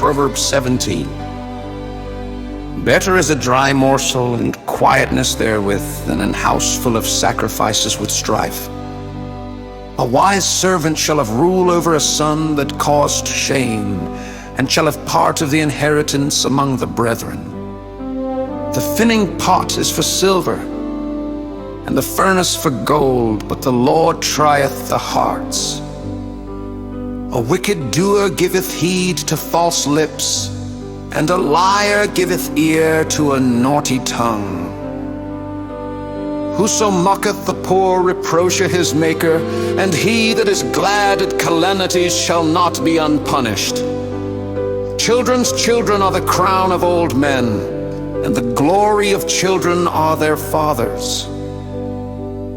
Proverbs 17. Better is a dry morsel and quietness therewith than an house full of sacrifices with strife. A wise servant shall have rule over a son that caused shame, and shall have part of the inheritance among the brethren. The finning pot is for silver, and the furnace for gold, but the Lord trieth the hearts. A wicked doer giveth heed to false lips, and a liar giveth ear to a naughty tongue. Whoso mocketh the poor reproacheth his Maker, and he that is glad at calamities shall not be unpunished. Children's children are the crown of old men, and the glory of children are their fathers.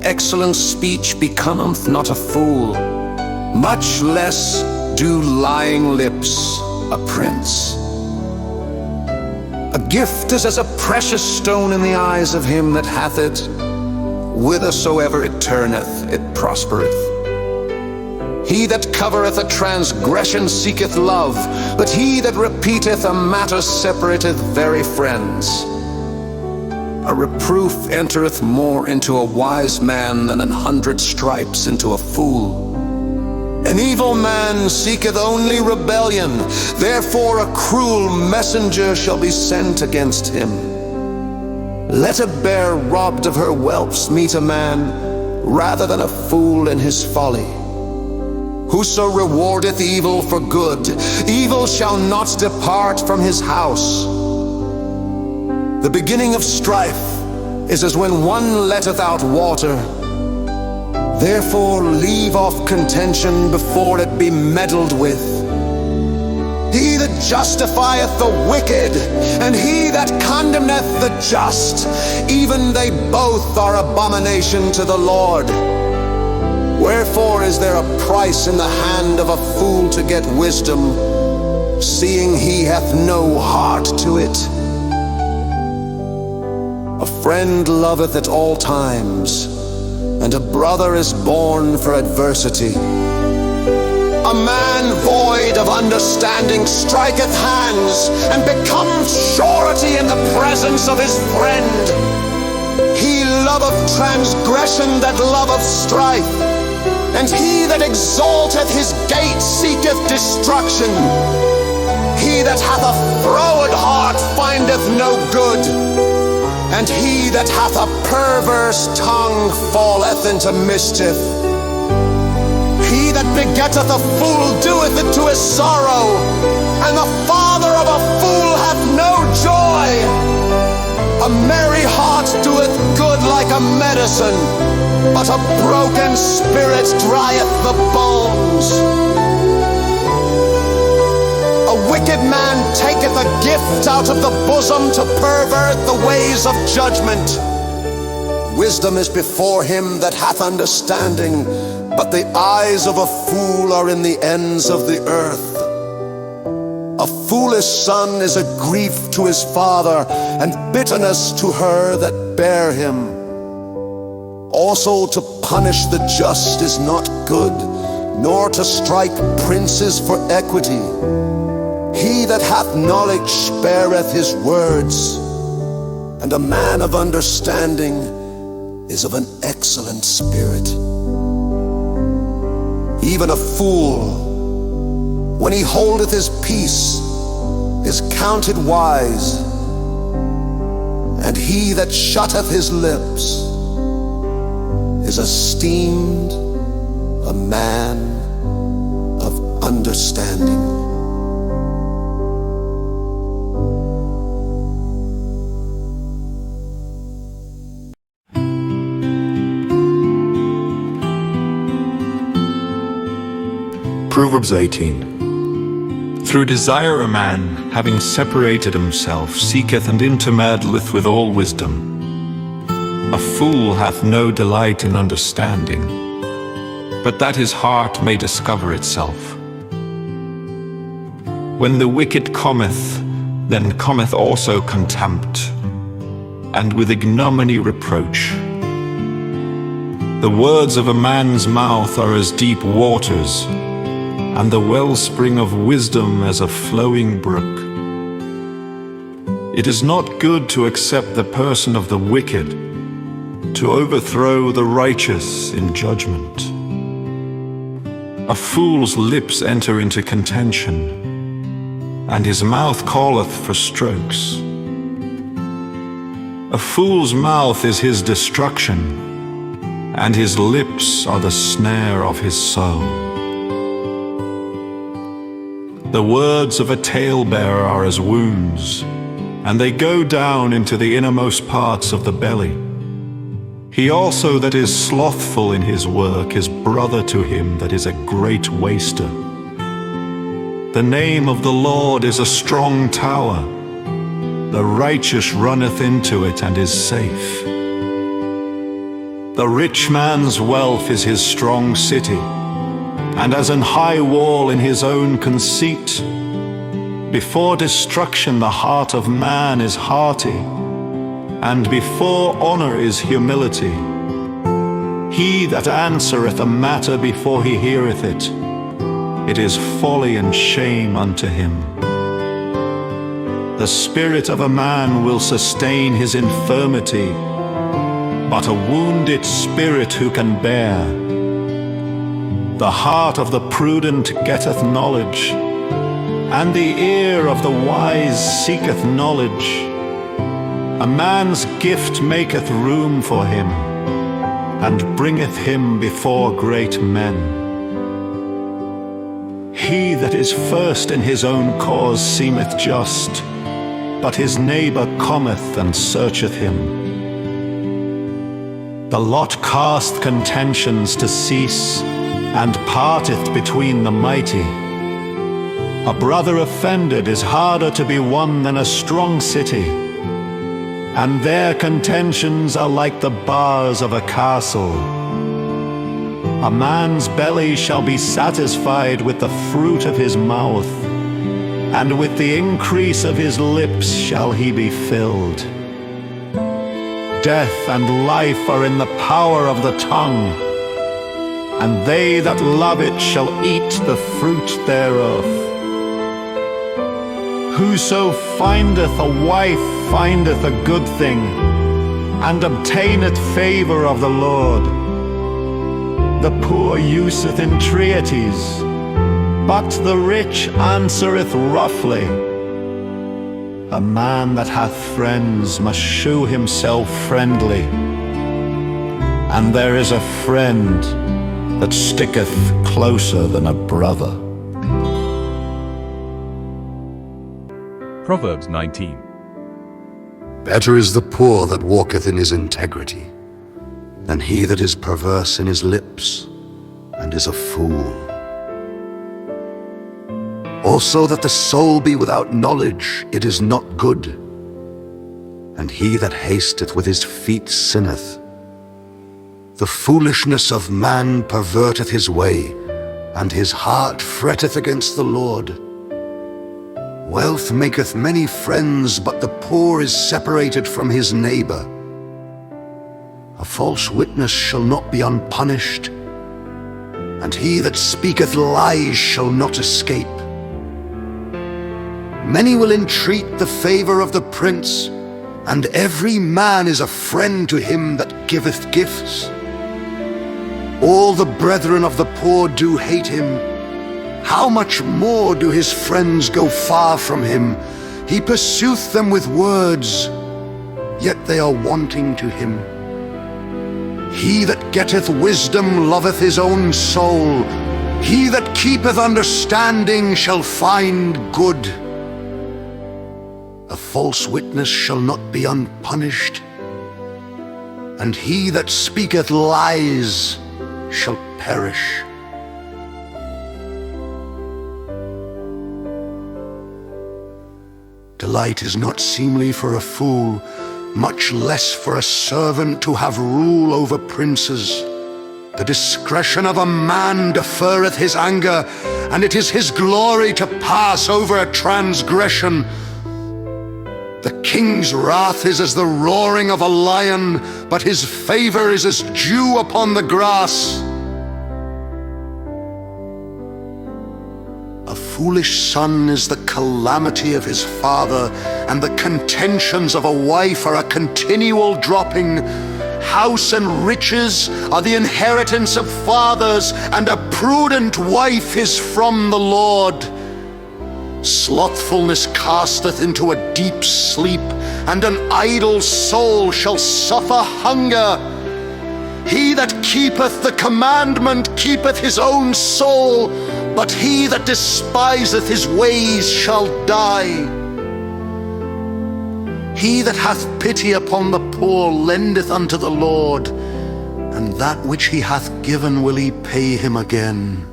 Excellent speech becometh not a fool, much less do lying lips a prince. A gift is as a precious stone in the eyes of him that hath it. Whithersoever it turneth, it prospereth. He that covereth a transgression seeketh love, but he that repeateth a matter separateth very friends. A reproof entereth more into a wise man than 100 stripes into a fool. An evil man seeketh only rebellion, therefore a cruel messenger shall be sent against him. Let a bear robbed of her whelps meet a man, rather than a fool in his folly. Whoso rewardeth evil for good, evil shall not depart from his house. The beginning of strife is as when one letteth out water. Therefore leave off contention before it be meddled with. He that justifieth the wicked, and he that condemneth the just, even they both are abomination to the Lord. Wherefore is there a price in the hand of a fool to get wisdom, seeing he hath no heart to it? A friend loveth at all times, and a brother is born for adversity. A man void of understanding striketh hands, and becomes surety in the presence of his friend. He loveth transgression that loveth strife, and he that exalteth his gate seeketh destruction. He that hath a froward heart findeth no good, and he that hath a perverse tongue falleth into mischief. He that begetteth a fool doeth it to his sorrow, and the father of a fool hath no joy. A merry heart doeth good like a medicine, but a broken spirit drieth the bones. A wicked man taketh a gift out of the bosom to pervert the ways of judgment. Wisdom is before him that hath understanding, but the eyes of a fool are in the ends of the earth. A foolish son is a grief to his father, and bitterness to her that bare him. Also to punish the just is not good, nor to strike princes for equity. He that hath knowledge spareth his words, and a man of understanding is of an excellent spirit. Even a fool, when he holdeth his peace, is counted wise, and he that shutteth his lips is esteemed a man of understanding. Proverbs 18. Through desire a man, having separated himself, seeketh and intermeddleth with all wisdom. A fool hath no delight in understanding, but that his heart may discover itself. When the wicked cometh, then cometh also contempt, and with ignominy reproach. The words of a man's mouth are as deep waters, and the wellspring of wisdom as a flowing brook. It is not good to accept the person of the wicked, to overthrow the righteous in judgment. A fool's lips enter into contention, and his mouth calleth for strokes. A fool's mouth is his destruction, and his lips are the snare of his soul. The words of a talebearer are as wounds, and they go down into the innermost parts of the belly. He also that is slothful in his work is brother to him that is a great waster. The name of the Lord is a strong tower. The righteous runneth into it and is safe. The rich man's wealth is his strong city, and as an high wall in his own conceit. Before destruction the heart of man is hearty, and before honor is humility. He that answereth a matter before he heareth it, it is folly and shame unto him. The spirit of a man will sustain his infirmity, but a wounded spirit who can bear? The heart of the prudent getteth knowledge, and the ear of the wise seeketh knowledge. A man's gift maketh room for him, and bringeth him before great men. He that is first in his own cause seemeth just, but his neighbor cometh and searcheth him. The lot casteth contentions to cease, and parteth between the mighty. A brother offended is harder to be won than a strong city, and their contentions are like the bars of a castle. A man's belly shall be satisfied with the fruit of his mouth, and with the increase of his lips shall he be filled. Death and life are in the power of the tongue, and they that love it shall eat the fruit thereof. Whoso findeth a wife findeth a good thing, and obtaineth favor of the Lord. The poor useth entreaties, but the rich answereth roughly. A man that hath friends must shew himself friendly, and there is a friend that sticketh closer than a brother. Proverbs 19. Better is the poor that walketh in his integrity, than he that is perverse in his lips, and is a fool. Also that the soul be without knowledge, it is not good, and he that hasteth with his feet sinneth. The foolishness of man perverteth his way, and his heart fretteth against the Lord. Wealth maketh many friends, but the poor is separated from his neighbor. A false witness shall not be unpunished, and he that speaketh lies shall not escape. Many will entreat the favor of the prince, and every man is a friend to him that giveth gifts. All the brethren of the poor do hate him. How much more do his friends go far from him? He pursueth them with words, yet they are wanting to him. He that getteth wisdom loveth his own soul. He that keepeth understanding shall find good. A false witness shall not be unpunished, and he that speaketh lies shall perish. Delight is not seemly for a fool, much less for a servant to have rule over princes. The discretion of a man deferreth his anger, and it is his glory to pass over a transgression. The king's wrath is as the roaring of a lion, but his favor is as dew upon the grass. foolish son is the calamity of his father, and the contentions of a wife are a continual dropping. House and riches are the inheritance of fathers, and a prudent wife is from the Lord. Slothfulness casteth into a deep sleep, and an idle soul shall suffer hunger. He that keepeth the commandment keepeth his own soul, but he that despiseth his ways shall die. He that hath pity upon the poor lendeth unto the Lord, and that which he hath given will he pay him again.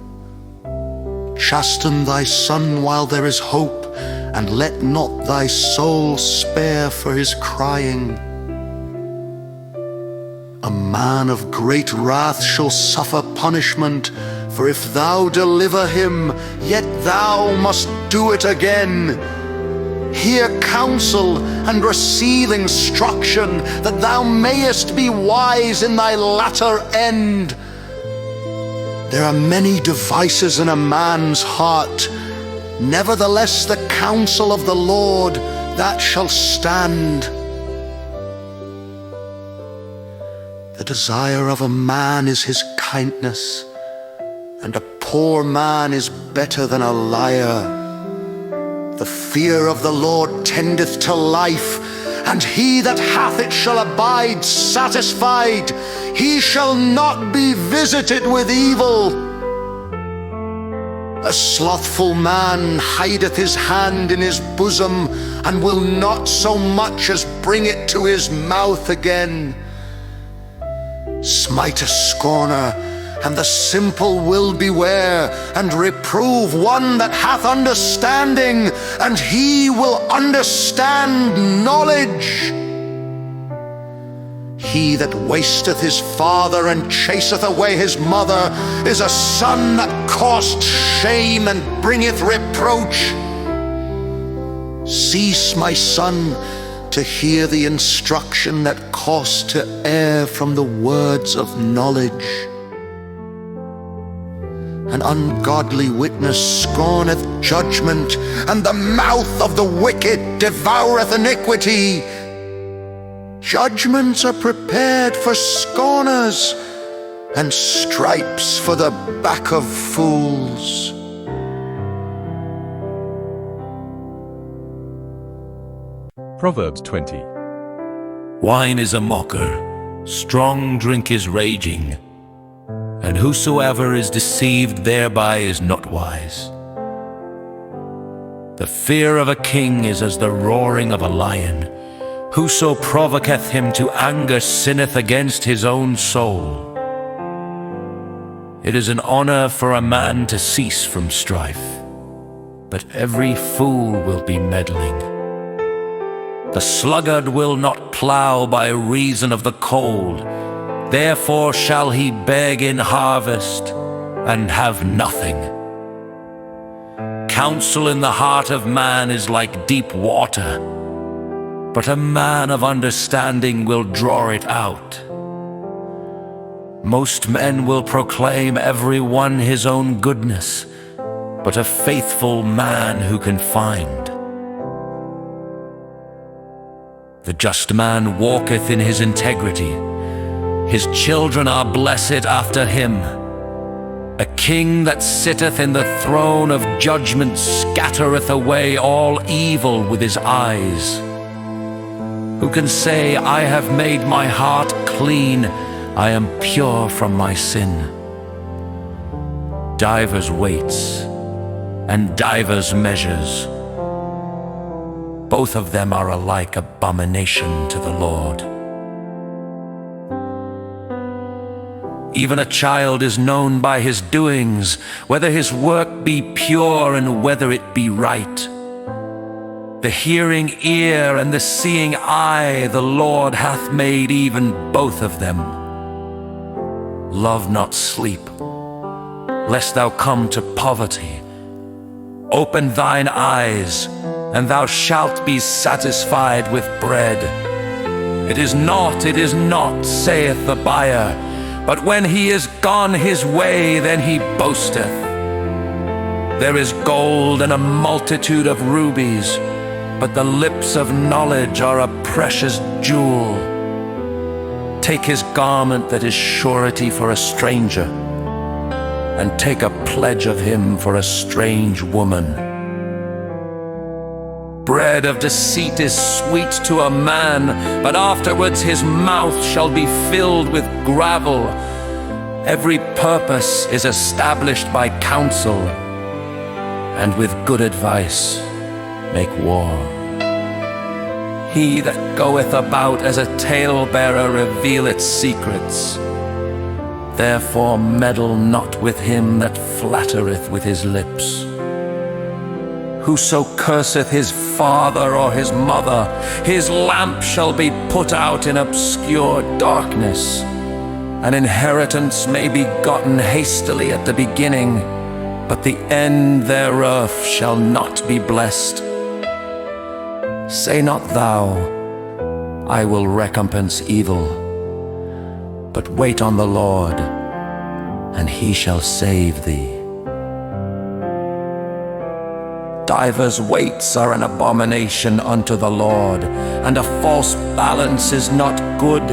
Chasten thy son while there is hope, and let not thy soul spare for his crying. A man of great wrath shall suffer punishment, for if thou deliver him, yet thou must do it again. Hear counsel and receive instruction, that thou mayest be wise in thy latter end. There are many devices in a man's heart, nevertheless the counsel of the Lord, that shall stand. The desire of a man is his kindness, and a poor man is better than a liar. The fear of the Lord tendeth to life, and he that hath it shall abide satisfied. He shall not be visited with evil. A slothful man hideth his hand in his bosom, and will not so much as bring it to his mouth again. Smite a scorner, and the simple will beware, and reprove one that hath understanding, and he will understand knowledge. He that wasteth his father and chaseth away his mother is a son that caused shame and bringeth reproach. Cease, my son, to hear the instruction that caused to err from the words of knowledge. An ungodly witness scorneth judgment, and the mouth of the wicked devoureth iniquity. Judgments are prepared for scorners, and stripes for the back of fools. Proverbs 20. Wine is a mocker, strong drink is raging, and whosoever is deceived thereby is not wise. The fear of a king is as the roaring of a lion. Whoso provoketh him to anger sinneth against his own soul. It is an honor for a man to cease from strife, but every fool will be meddling. The sluggard will not plow by reason of the cold, therefore shall he beg in harvest and have nothing. Counsel in the heart of man is like deep water, but a man of understanding will draw it out. Most men will proclaim every one his own goodness, but a faithful man who can find? The just man walketh in his integrity. His children are blessed after him. A king that sitteth in the throne of judgment scattereth away all evil with his eyes. Who can say, I have made my heart clean, I am pure from my sin? Divers weights and divers measures, both of them are alike abomination to the Lord. Even a child is known by his doings, whether his work be pure and whether it be right. The hearing ear and the seeing eye the Lord hath made, even both of them. Love not sleep, lest thou come to poverty. Open thine eyes, and thou shalt be satisfied with bread. It is not, saith the buyer, but when he is gone his way, then he boasteth. There is gold and a multitude of rubies, but the lips of knowledge are a precious jewel. Take his garment that is surety for a stranger, and take a pledge of him for a strange woman. Bread of deceit is sweet to a man, but afterwards his mouth shall be filled with gravel. Every purpose is established by counsel, and with good advice make war. He that goeth about as a talebearer revealeth secrets. Therefore meddle not with him that flattereth with his lips. Whoso curseth his father or his mother, his lamp shall be put out in obscure darkness. An inheritance may be gotten hastily at the beginning, but the end thereof shall not be blessed. Say not thou, I will recompense evil, but wait on the Lord, and he shall save thee. Divers weights are an abomination unto the Lord, and a false balance is not good.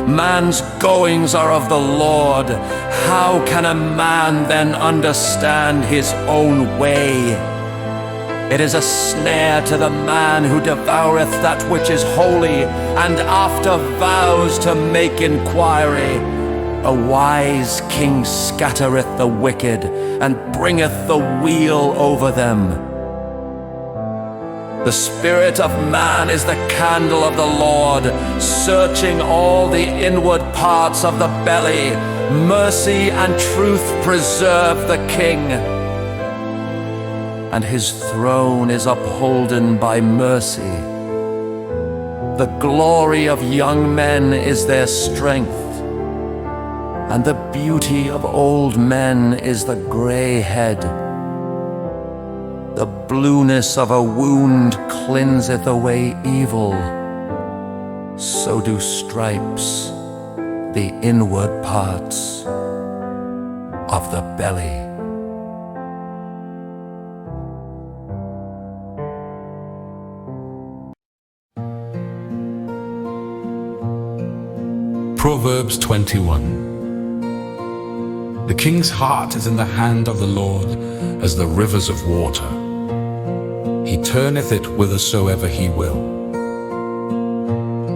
Man's goings are of the Lord. How can a man then understand his own way? It is a snare to the man who devoureth that which is holy, and after vows to make inquiry. A wise king scattereth the wicked, and bringeth the weal over them. The spirit of man is the candle of the Lord, searching all the inward parts of the belly. Mercy and truth preserve the king, and his throne is upholden by mercy. The glory of young men is their strength, and the beauty of old men is the gray head. The blueness of a wound cleanseth away evil, so do stripes the inward parts of the belly. Proverbs 21. The king's heart is in the hand of the Lord as the rivers of water. He turneth it whithersoever he will.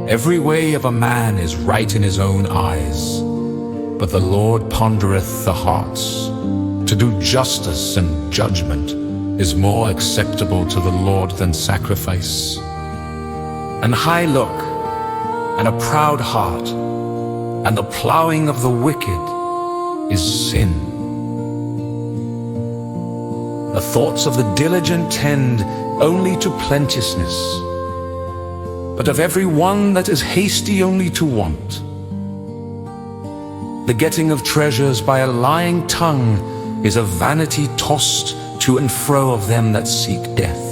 Every way of a man is right in his own eyes, but the Lord pondereth the hearts. To do justice and judgment is more acceptable to the Lord than sacrifice. An high look and a proud heart, and the plowing of the wicked is sin. The thoughts of the diligent tend only to plenteousness, but of every one that is hasty only to want. The getting of treasures by a lying tongue is a vanity tossed to and fro of them that seek death.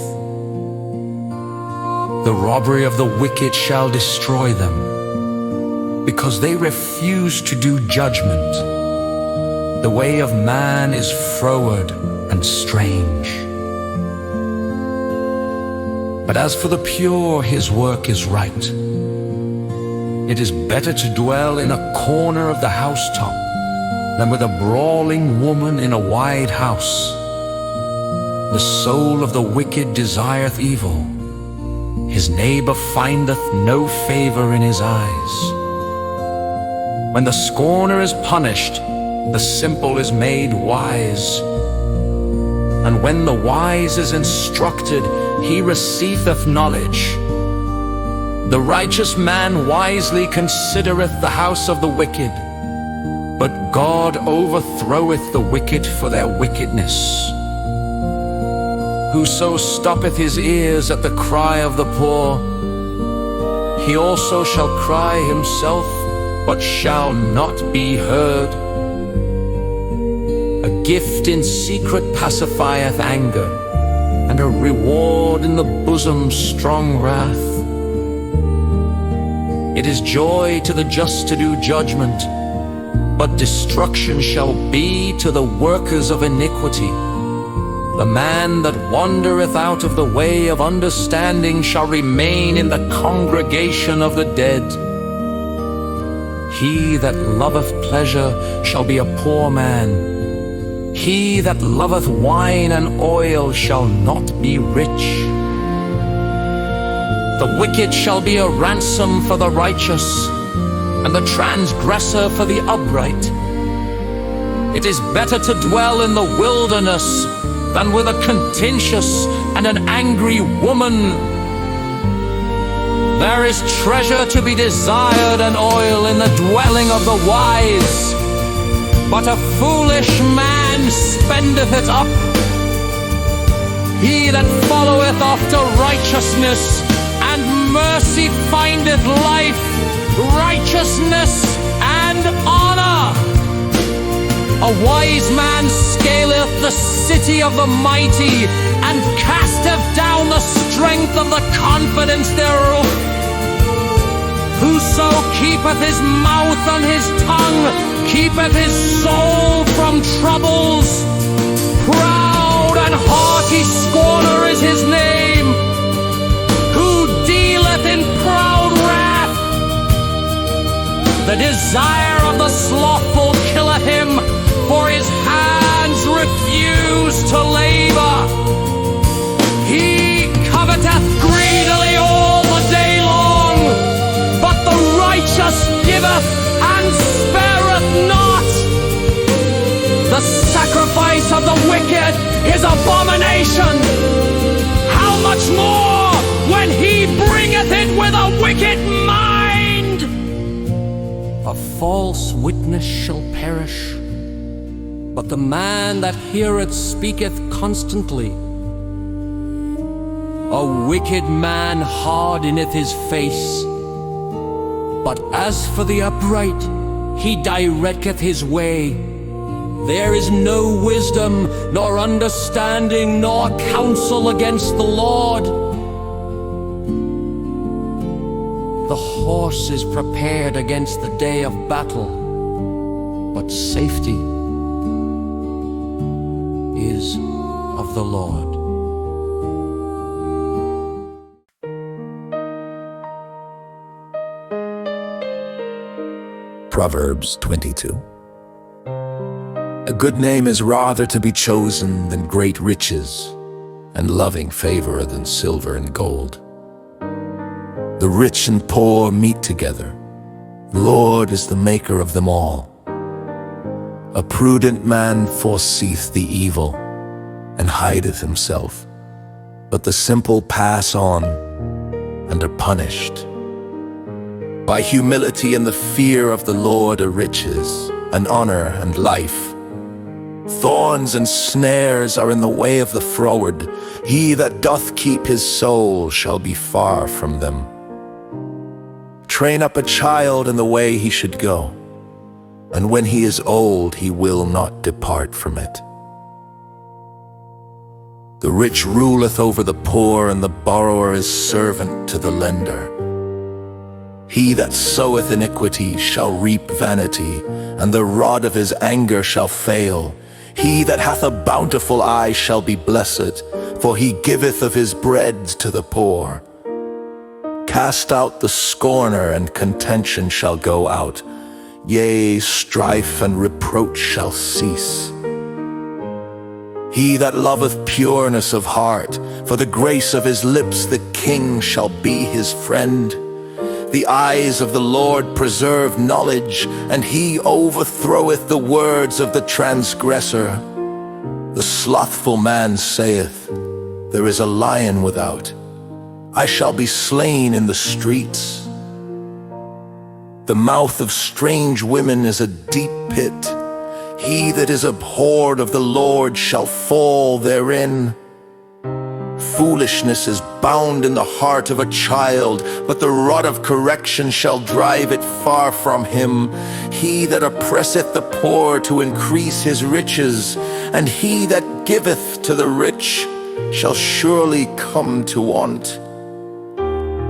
The robbery of the wicked shall destroy them, because they refuse to do judgment. The way of man is froward and strange, but as for the pure, his work is right. It is better to dwell in a corner of the housetop than with a brawling woman in a wide house. The soul of the wicked desireth evil. His neighbor findeth no favor in his eyes. When the scorner is punished, the simple is made wise. And when the wise is instructed, he receiveth knowledge. The righteous man wisely considereth the house of the wicked, but God overthroweth the wicked for their wickedness. Whoso stoppeth his ears at the cry of the poor, he also shall cry himself, but shall not be heard. A gift in secret pacifieth anger, and a reward in the bosom strong wrath. It is joy to the just to do judgment, but destruction shall be to the workers of iniquity. The man that wandereth out of the way of understanding shall remain in the congregation of the dead. He that loveth pleasure shall be a poor man. He that loveth wine and oil shall not be rich. The wicked shall be a ransom for the righteous, and the transgressor for the upright. It is better to dwell in the wilderness than with a contentious and an angry woman. There is treasure to be desired and oil in the dwelling of the wise, but a foolish man spendeth it up. He that followeth after righteousness and mercy findeth life, righteousness and honor. A wise man scaleth the city of the mighty, and casteth down the strength of the confidence thereof. Whoso keepeth his mouth and his tongue keepeth his soul from troubles. Proud and haughty scorner is his name, who dealeth in proud wrath. The desire of the slothful killeth him, for his hands refuse to labor. He coveteth greedily all the day long, but the righteous giveth and spareth not. The sacrifice of the wicked is abomination. How much more when he bringeth it with a wicked mind? A false witness shall perish, but the man that heareth speaketh constantly. A wicked man hardeneth his face, but as for the upright, he directeth his way. There is no wisdom, nor understanding, nor counsel against the Lord. The horse is prepared against the day of battle, but safety is of the Lord. Proverbs 22. A good name is rather to be chosen than great riches, and loving favor than silver and gold. The rich and poor meet together. The Lord is the maker of them all. A prudent man foreseeth the evil, and hideth himself, but the simple pass on, and are punished. By humility and the fear of the Lord are riches, and honor and life. Thorns and snares are in the way of the froward. He that doth keep his soul shall be far from them. Train up a child in the way he should go, and when he is old he will not depart from it. The rich ruleth over the poor, and the borrower is servant to the lender. He that soweth iniquity shall reap vanity, and the rod of his anger shall fail. He that hath a bountiful eye shall be blessed, for he giveth of his bread to the poor. Cast out the scorner, and contention shall go out. Yea, strife and reproach shall cease. He that loveth pureness of heart, for the grace of his lips the king shall be his friend. The eyes of the Lord preserve knowledge, and he overthroweth the words of the transgressor. The slothful man saith, There is a lion without. I shall be slain in the streets. The mouth of strange women is a deep pit. He that is abhorred of the Lord shall fall therein. Foolishness is bound in the heart of a child, but the rod of correction shall drive it far from him. He that oppresseth the poor to increase his riches, and he that giveth to the rich shall surely come to want.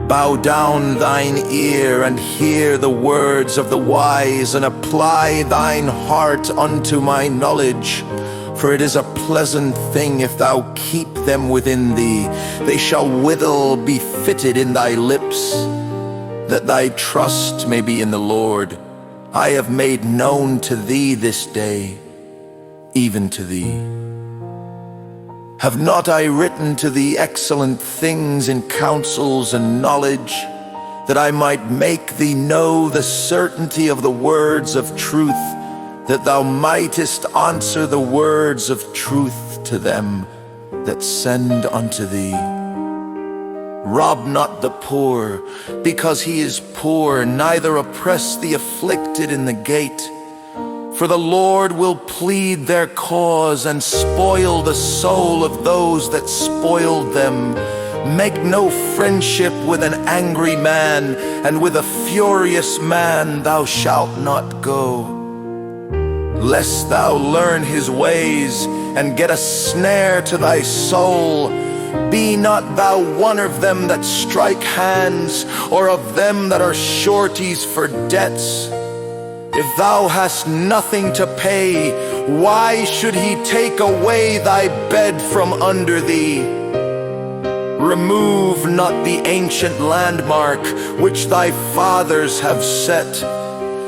Bow down thine ear and hear the words of the wise, and apply thine heart unto my knowledge. For it is a pleasant thing if thou keep them within thee. They shall withal be fitted in thy lips, that thy trust may be in the Lord. I have made known to thee this day, even to thee. Have not I written to thee excellent things in counsels and knowledge, that I might make thee know the certainty of the words of truth, that thou mightest answer the words of truth to them that send unto thee? Rob not the poor, because he is poor, neither oppress the afflicted in the gate. For the Lord will plead their cause, and spoil the soul of those that spoiled them. Make no friendship with an angry man, and with a furious man thou shalt not go. Lest thou learn his ways, and get a snare to thy soul. Be not thou one of them that strike hands, or of them that are sureties for debts. If thou hast nothing to pay, why should he take away thy bed from under thee? Remove not the ancient landmark which thy fathers have set.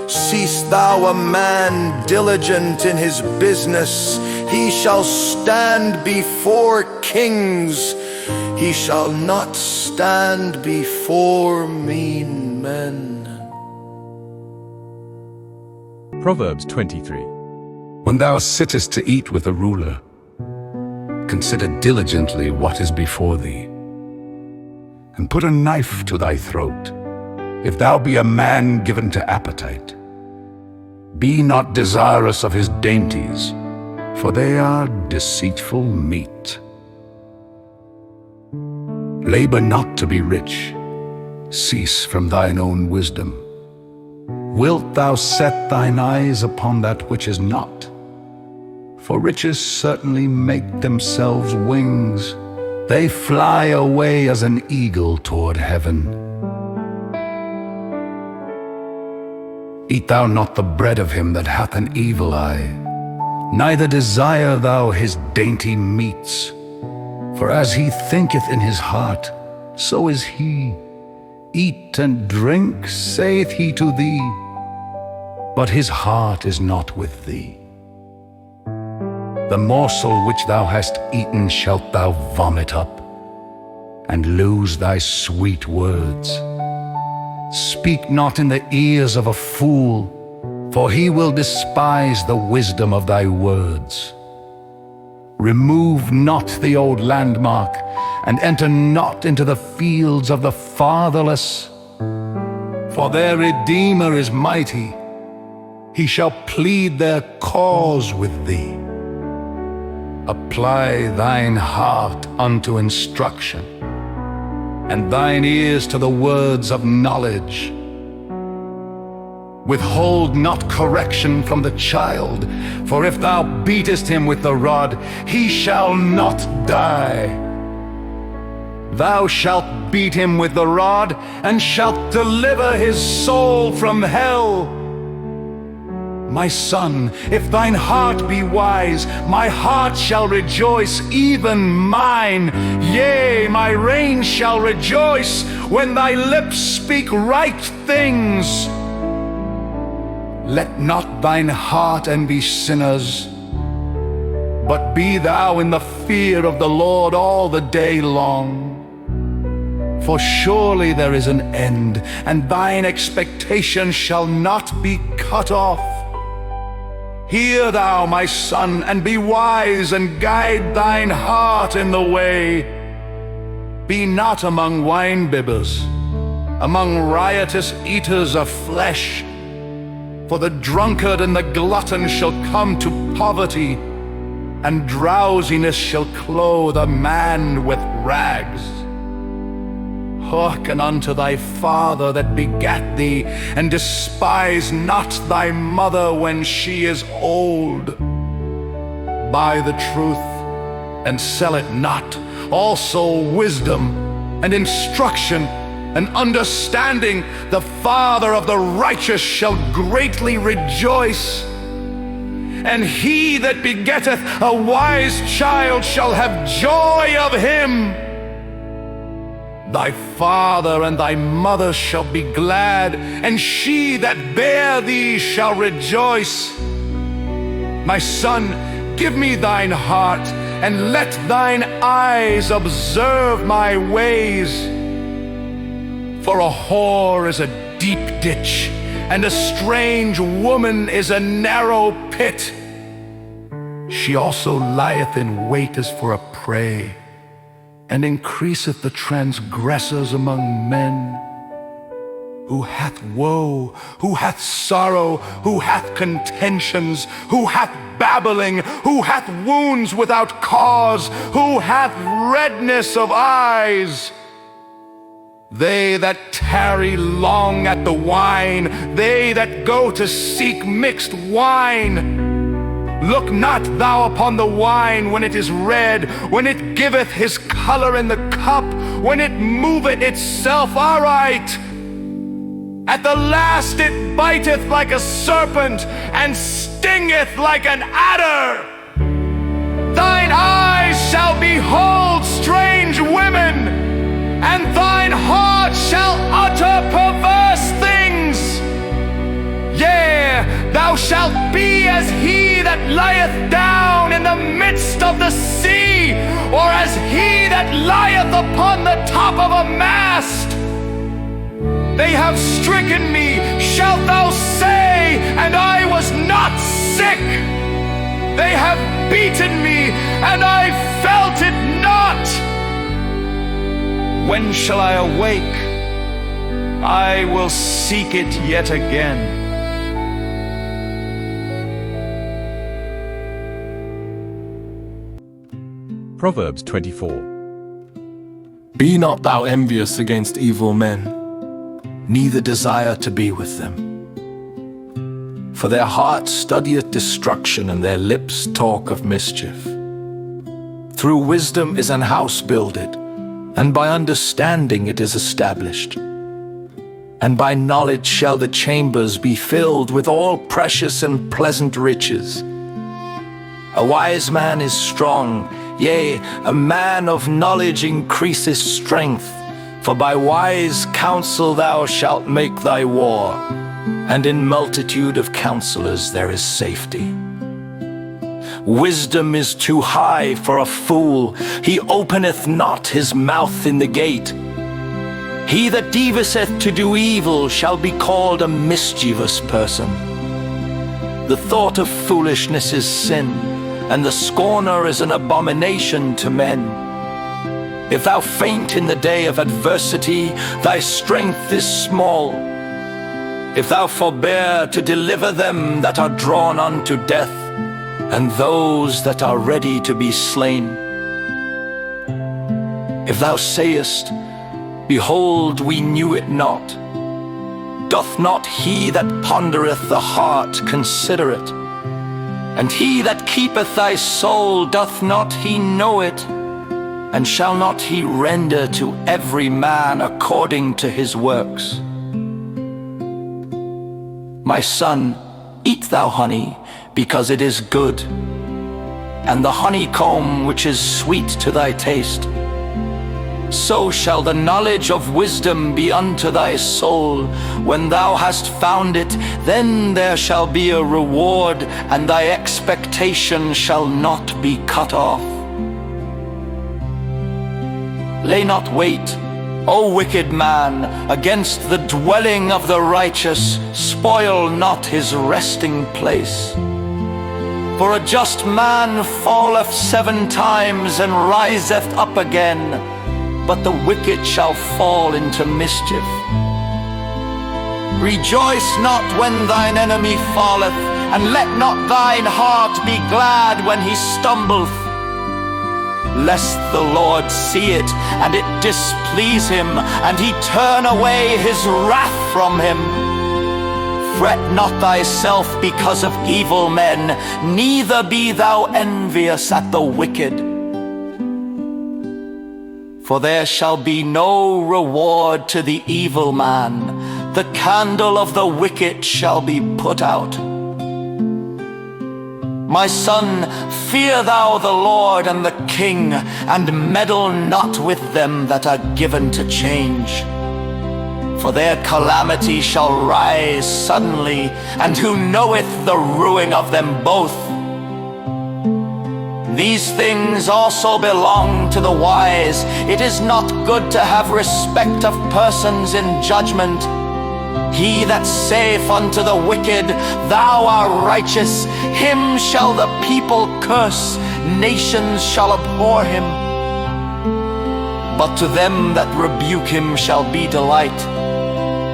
Seest thou a man diligent in his business? He shall stand before kings. He shall not stand before mean men. Proverbs 23. When thou sittest to eat with a ruler, consider diligently what is before thee, and put a knife to thy throat. If thou be a man given to appetite, be not desirous of his dainties, for they are deceitful meat. Labor not to be rich, cease from thine own wisdom. Wilt thou set thine eyes upon that which is not? For riches certainly make themselves wings. They fly away as an eagle toward heaven. Eat thou not the bread of him that hath an evil eye, neither desire thou his dainty meats. For as he thinketh in his heart, so is he. Eat and drink, saith he to thee, but his heart is not with thee. The morsel which thou hast eaten shalt thou vomit up, and lose thy sweet words. Speak not in the ears of a fool, for he will despise the wisdom of thy words. Remove not the old landmark, and enter not into the fields of the fatherless. For their Redeemer is mighty, he shall plead their cause with thee. Apply thine heart unto instruction, and thine ears to the words of knowledge. Withhold not correction from the child, for if thou beatest him with the rod, he shall not die. Thou shalt beat him with the rod, and shalt deliver his soul from hell. My son, if thine heart be wise, my heart shall rejoice, even mine. Yea, my reins shall rejoice, when thy lips speak right things. Let not thine heart envy sinners, but be thou in the fear of the Lord all the day long. For surely there is an end, and thine expectation shall not be cut off. Hear thou, my son, and be wise, and guide thine heart in the way. Be not among wine-bibbers, among riotous eaters of flesh. For the drunkard and the glutton shall come to poverty, and drowsiness shall clothe a man with rags. Hearken unto thy father that begat thee, and despise not thy mother when she is old. Buy the truth, and sell it not, also wisdom, and instruction, and understanding. The father of the righteous shall greatly rejoice, and he that begetteth a wise child shall have joy of him. Thy father and thy mother shall be glad, and she that bare thee shall rejoice. My son, give me thine heart, and let thine eyes observe my ways. For a whore is a deep ditch, and a strange woman is a narrow pit. She also lieth in wait as for a prey, and increaseth the transgressors among men. Who hath woe, who hath sorrow, who hath contentions, who hath babbling, who hath wounds without cause, who hath redness of eyes. They that tarry long at the wine, they that go to seek mixed wine. Look not thou upon the wine when it is red, when it giveth his color in the cup, when it moveth itself aright. At the last it biteth like a serpent, and stingeth like an adder. Thine eyes shall behold strange women, and thine heart shall utter perverse things. Yea, thou shalt be as he that lieth down in the midst of the sea, or as he that lieth upon the top of a mast. They have stricken me, shalt thou say, and I was not sick. They have beaten me, and I felt it not. When shall I awake? I will seek it yet again. Proverbs 24. Be not thou envious against evil men, neither desire to be with them. For their heart studieth destruction, and their lips talk of mischief. Through wisdom is an house builded, and by understanding it is established. And by knowledge shall the chambers be filled with all precious and pleasant riches. A wise man is strong, yea, a man of knowledge increaseth strength. For by wise counsel thou shalt make thy war, and in multitude of counselors there is safety. Wisdom is too high for a fool, he openeth not his mouth in the gate. He that deviseth to do evil shall be called a mischievous person. The thought of foolishness is sin, and the scorner is an abomination to men. If thou faint in the day of adversity, thy strength is small. If thou forbear to deliver them that are drawn unto death, and those that are ready to be slain. If thou sayest, Behold, we knew it not, doth not he that pondereth the heart consider it? And he that keepeth thy soul, doth not he know it? And shall not he render to every man according to his works? My son, eat thou honey, because it is good, and the honeycomb which is sweet to thy taste. So shall the knowledge of wisdom be unto thy soul. When thou hast found it, then there shall be a reward, and thy expectation shall not be cut off. Lay not wait, O wicked man, against the dwelling of the righteous. Spoil not his resting place. For a just man falleth 7 times and riseth up again, but the wicked shall fall into mischief. Rejoice not when thine enemy falleth, and let not thine heart be glad when he stumbleth. Lest the Lord see it, and it displease him, and he turn away his wrath from him. Fret not thyself because of evil men, neither be thou envious at the wicked. For there shall be no reward to the evil man, the candle of the wicked shall be put out. My son, fear thou the Lord and the king, and meddle not with them that are given to change. For their calamity shall rise suddenly, and who knoweth the ruin of them both? These things also belong to the wise. It is not good to have respect of persons in judgment. He that saith unto the wicked, Thou art righteous, him shall the people curse, nations shall abhor him. But to them that rebuke him shall be delight,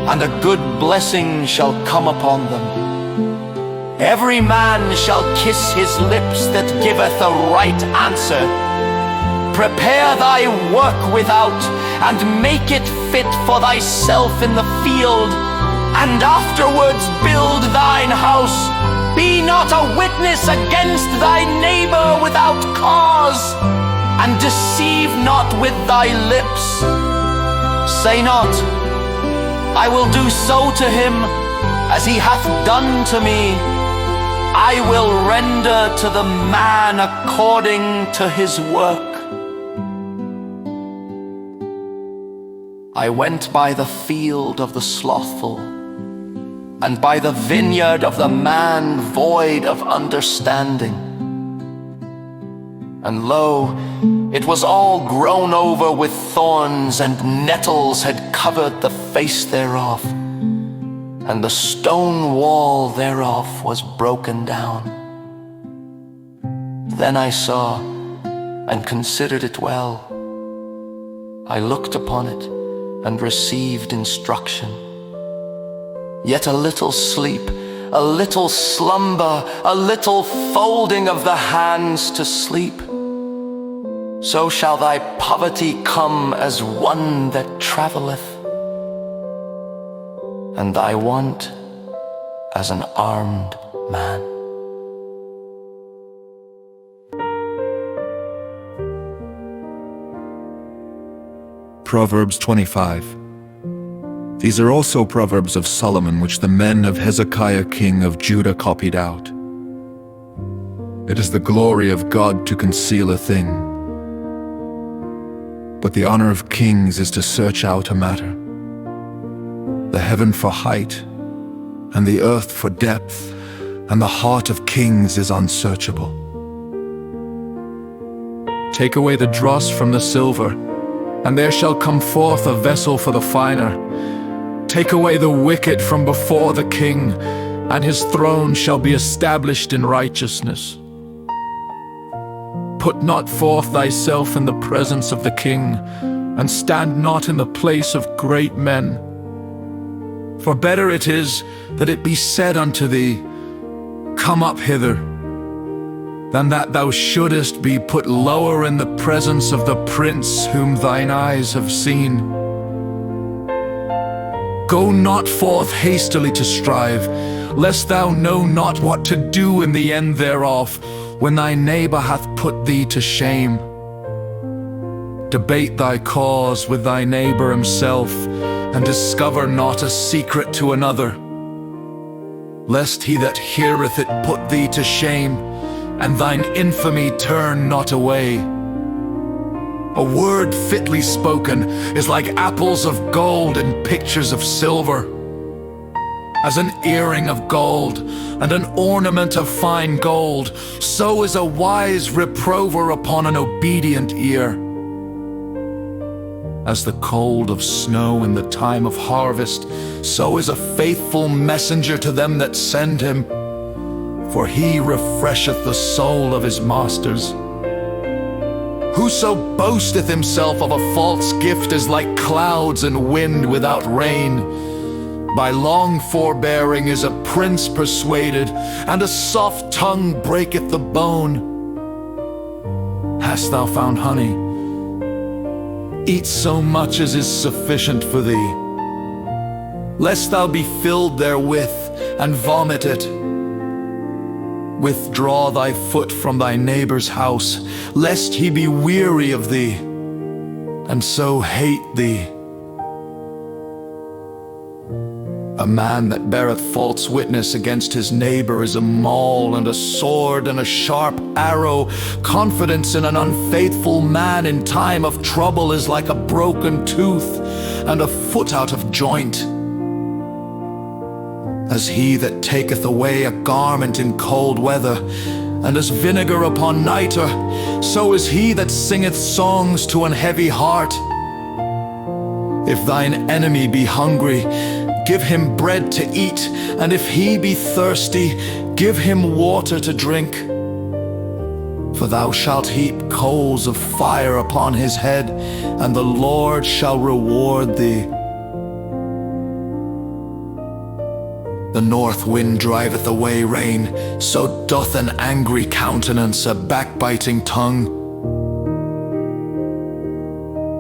and a good blessing shall come upon them. Every man shall kiss his lips that giveth a right answer. Prepare thy work without, and make it fit for thyself in the field, and afterwards build thine house. Be not a witness against thy neighbor without cause, and deceive not with thy lips. Say not, I will do so to him as he hath done to me. I will render to the man according to his work. I went by the field of the slothful, and by the vineyard of the man void of understanding. And lo, it was all grown over with thorns, and nettles had covered the face thereof, and the stone wall thereof was broken down. Then I saw and considered it well. I looked upon it and received instruction. Yet a little sleep, a little slumber, a little folding of the hands to sleep. So shall thy poverty come as one that travelleth, and thy want as an armed man. Proverbs 25. These are also Proverbs of Solomon, which the men of Hezekiah king of Judah copied out. It is the glory of God to conceal a thing, but the honor of kings is to search out a matter. The heaven for height, and the earth for depth, and the heart of kings is unsearchable. Take away the dross from the silver, and there shall come forth a vessel for the finer. Take away the wicked from before the king, and his throne shall be established in righteousness. Put not forth thyself in the presence of the king, and stand not in the place of great men. For better it is that it be said unto thee, Come up hither, than that thou shouldest be put lower in the presence of the prince whom thine eyes have seen. Go not forth hastily to strive, lest thou know not what to do in the end thereof, when thy neighbor hath put thee to shame. Debate thy cause with thy neighbor himself, and discover not a secret to another, lest he that heareth it put thee to shame, and thine infamy turn not away. A word fitly spoken is like apples of gold and pictures of silver. As an earring of gold and an ornament of fine gold, so is a wise reprover upon an obedient ear. As the cold of snow in the time of harvest, so is a faithful messenger to them that send him. For he refresheth the soul of his masters. Whoso boasteth himself of a false gift is like clouds and wind without rain. By long forbearing is a prince persuaded, and a soft tongue breaketh the bone. Hast thou found honey? Eat so much as is sufficient for thee, lest thou be filled therewith and vomit it. Withdraw thy foot from thy neighbor's house, lest he be weary of thee, and so hate thee. A man that beareth false witness against his neighbor is a maul, and a sword, and a sharp arrow. Confidence in an unfaithful man in time of trouble is like a broken tooth, and a foot out of joint. As he that taketh away a garment in cold weather, and as vinegar upon nitre, so is he that singeth songs to an heavy heart. If thine enemy be hungry, give him bread to eat, and if he be thirsty, give him water to drink. For thou shalt heap coals of fire upon his head, and the Lord shall reward thee. The north wind driveth away rain, so doth an angry countenance a backbiting tongue.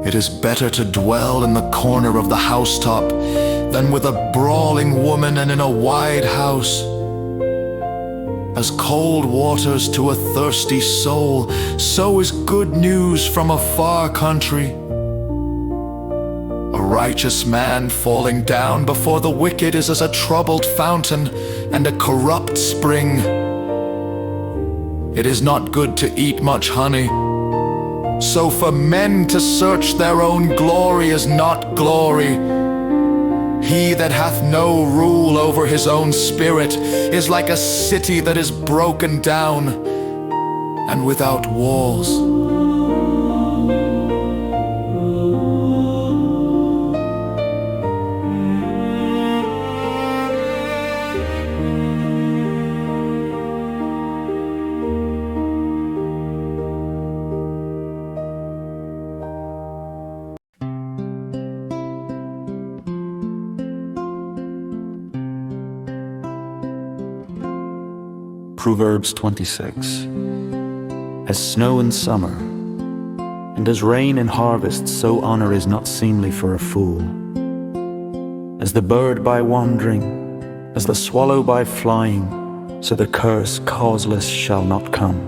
It is better to dwell in the corner of the housetop than with a brawling woman and in a wide house. As cold waters to a thirsty soul, so is good news from a far country. A righteous man falling down before the wicked is as a troubled fountain and a corrupt spring. It is not good to eat much honey. So for men to search their own glory is not glory. He that hath no rule over his own spirit is like a city that is broken down and without walls. Proverbs 26. As snow in summer, and as rain in harvest, so honor is not seemly for a fool. As the bird by wandering, as the swallow by flying, so the curse causeless shall not come.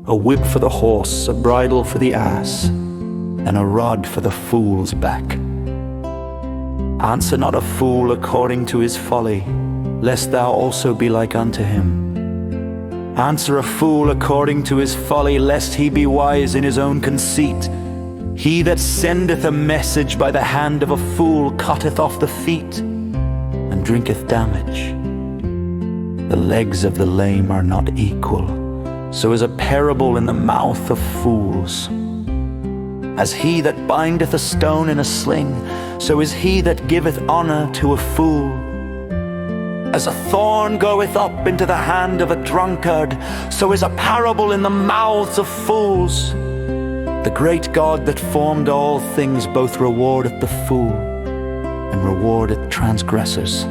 A whip for the horse, a bridle for the ass, and a rod for the fool's back. Answer not a fool according to his folly, lest thou also be like unto him. Answer a fool according to his folly, lest he be wise in his own conceit. He that sendeth a message by the hand of a fool cutteth off the feet, and drinketh damage. The legs of the lame are not equal, so is a parable in the mouth of fools. As he that bindeth a stone in a sling, so is he that giveth honor to a fool. As a thorn goeth up into the hand of a drunkard, so is a parable in the mouths of fools. The great God that formed all things both rewardeth the fool, and rewardeth transgressors.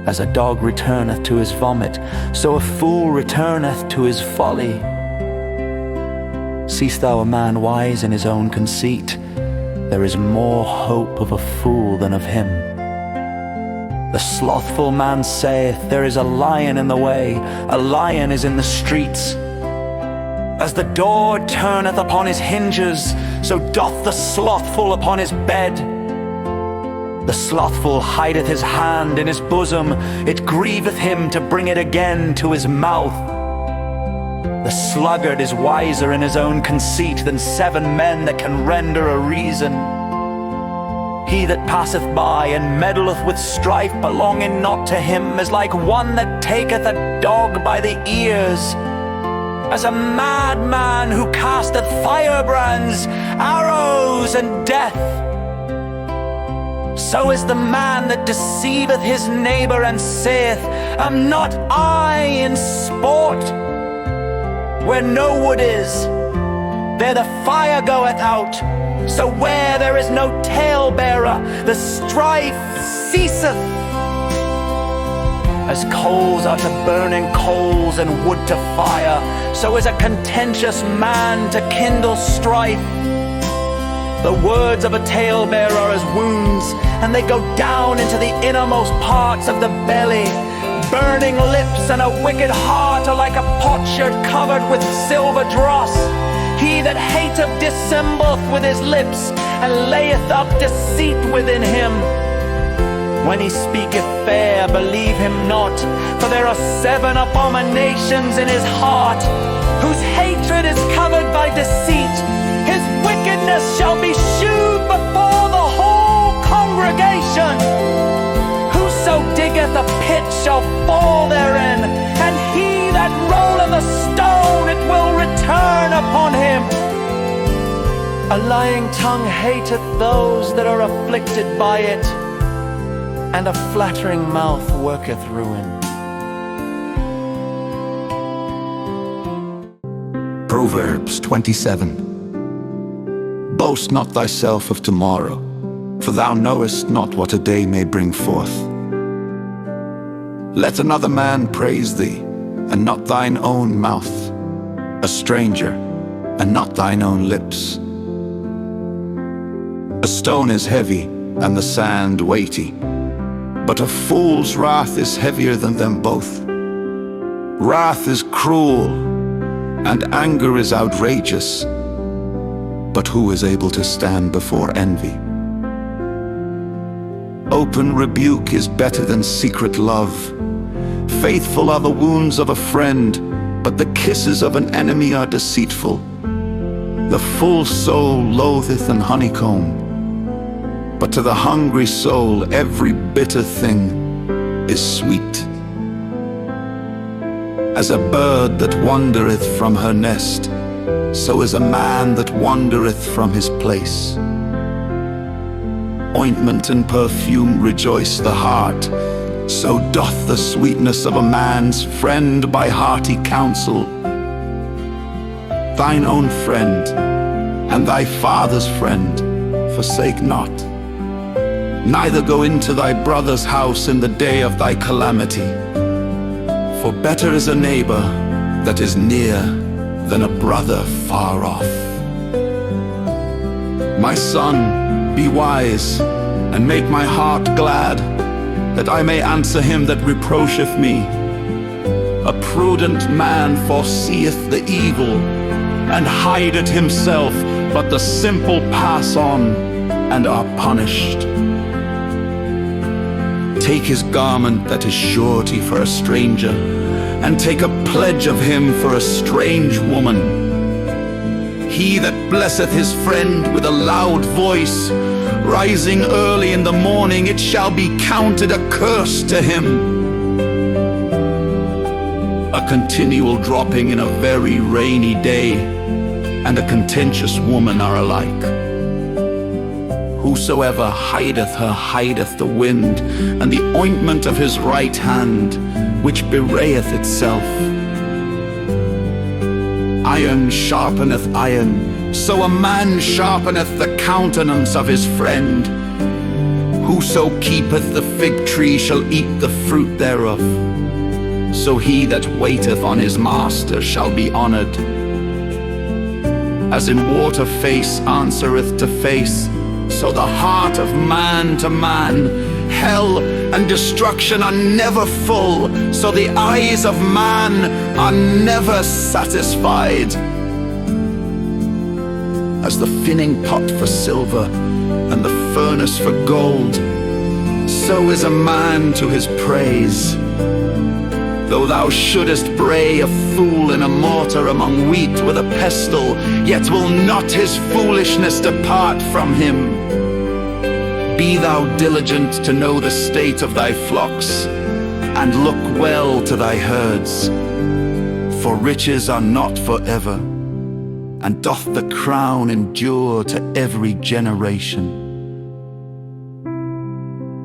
As a dog returneth to his vomit, so a fool returneth to his folly. Seest thou a man wise in his own conceit? There is more hope of a fool than of him. The slothful man saith, there is a lion in the way, a lion is in the streets. As the door turneth upon his hinges, so doth the slothful upon his bed. The slothful hideth his hand in his bosom, it grieveth him to bring it again to his mouth. The sluggard is wiser in his own conceit than 7 men that can render a reason. He that passeth by and meddleth with strife belonging not to him is like one that taketh a dog by the ears. As a madman who casteth firebrands, arrows, and death, so is the man that deceiveth his neighbor and saith, am not I in sport? Where no wood is, there the fire goeth out. So where there is no talebearer, the strife ceaseth. As coals are to burning coals and wood to fire, so is a contentious man to kindle strife. The words of a talebearer are as wounds, and they go down into the innermost parts of the belly. Burning lips and a wicked heart are like a potsherd covered with silver dross. He that hateth dissembleth with his lips, and layeth up deceit within him. When he speaketh fair, believe him not, for there are 7 abominations in his heart, whose hatred is covered by deceit. His wickedness shall be shewed before the whole congregation. Whoso diggeth a pit shall fall therein, and he that rolleth a stone, it will return upon him. A lying tongue hateth those that are afflicted by it, and a flattering mouth worketh ruin. Proverbs 27. Boast not thyself of tomorrow, for thou knowest not what a day may bring forth. Let another man praise thee, and not thine own mouth, a stranger, and not thine own lips. A stone is heavy, and the sand weighty, but a fool's wrath is heavier than them both. Wrath is cruel, and anger is outrageous, but who is able to stand before envy? Open rebuke is better than secret love. Faithful are the wounds of a friend, but the kisses of an enemy are deceitful. The full soul loatheth an honeycomb, but to the hungry soul every bitter thing is sweet. As a bird that wandereth from her nest, so is a man that wandereth from his place. Ointment and perfume rejoice the heart, so doth the sweetness of a man's friend by hearty counsel. Thine own friend and thy father's friend forsake not. Neither go into thy brother's house in the day of thy calamity. For better is a neighbor that is near than a brother far off. My son, be wise, and make my heart glad, that I may answer him that reproacheth me. A prudent man foreseeth the evil, and hideth himself, but the simple pass on, and are punished. Take his garment that is surety for a stranger, and take a pledge of him for a strange woman. He that blesseth his friend with a loud voice, rising early in the morning, it shall be counted a curse to him. A continual dropping in a very rainy day, and a contentious woman are alike. Whosoever hideth her hideth the wind, and the ointment of his right hand, which bewrayeth itself. Iron sharpeneth iron, so a man sharpeneth the countenance of his friend. Whoso keepeth the fig tree shall eat the fruit thereof. So he that waiteth on his master shall be honored. As in water face answereth to face, so the heart of man to man. Hell and destruction are never full, so the eyes of man are never satisfied. As the finning pot for silver and the furnace for gold, so is a man to his praise. Though thou shouldest bray a fool in a mortar among wheat with a pestle, yet will not his foolishness depart from him. Be thou diligent to know the state of thy flocks, and look well to thy herds. For riches are not forever, and doth the crown endure to every generation.